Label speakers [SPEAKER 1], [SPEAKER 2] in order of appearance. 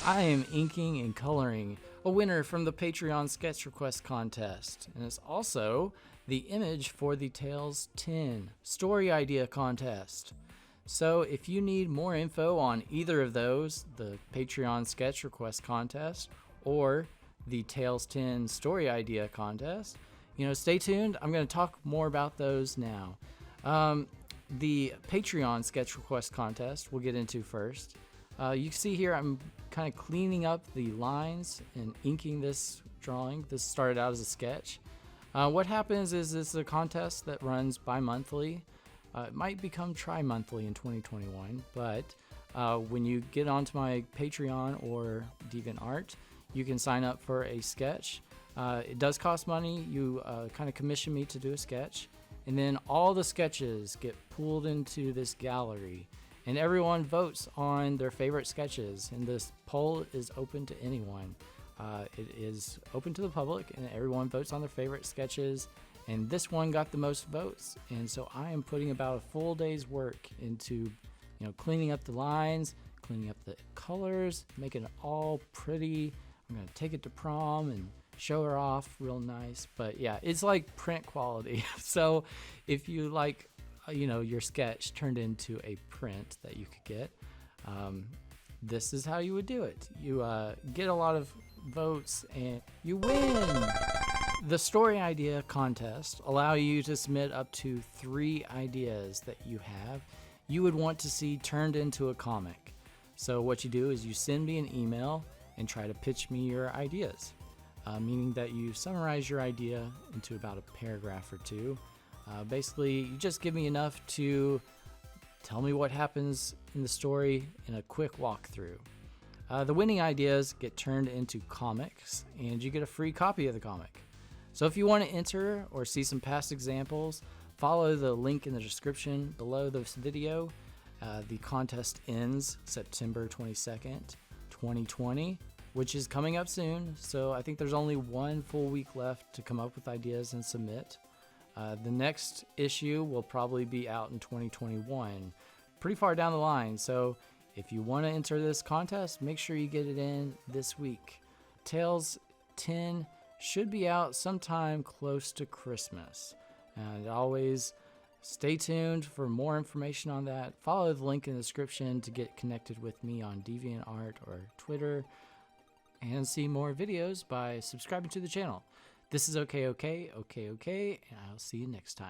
[SPEAKER 1] I am inking and coloring a winner from the Patreon sketch request contest, and it's also the image for the Tales 10 story idea contest. So if you need more info on either of those, the Patreon sketch request contest or the Tales 10 story idea contest, stay tuned. I'm going to talk more about those now. The Patreon sketch request contest we'll get into first. You can see here I'm kind of cleaning up the lines and inking this drawing. This started out as a sketch. What happens is this is a contest that runs bi-monthly. It might become tri-monthly in 2021, but when you get onto my Patreon or DeviantArt, you can sign up for a sketch. It does cost money. You kind of commission me to do a sketch, and then all the sketches get pulled into this gallery, and everyone votes on their favorite sketches, and this poll is open to anyone. It is open to the public, and everyone votes on their favorite sketches. And this one got the most votes, and so I am putting about a full day's work into, cleaning up the lines, cleaning up the colors, making it all pretty. I'm gonna take it to prom and show her off real nice. But yeah, it's like print quality. So if you like, your sketch turned into a print that you could get, this is how you would do it. You get a lot of votes and you win. The story idea contest allow you to submit up to 3 ideas that you would want to see turned into a comic. So what you do is you send me an email and try to pitch me your ideas, meaning that you summarize your idea into about a paragraph or 2. Basically, you just give me enough to tell me what happens in the story in a quick walkthrough. The winning ideas get turned into comics, and you get a free copy of the comic. So if you want to enter or see some past examples, follow the link in the description below this video. The contest ends September 22nd, 2020, which is coming up soon. So I think there's only 1 full week left to come up with ideas and submit. The next issue will probably be out in 2021, pretty far down the line. So if you want to enter this contest, make sure you get it in this week. Tales 10 should be out sometime close to Christmas. And always stay tuned for more information on that. Follow the link in the description to get connected with me on DeviantArt or Twitter, and see more videos by subscribing to the channel. This is okay, and I'll see you next time.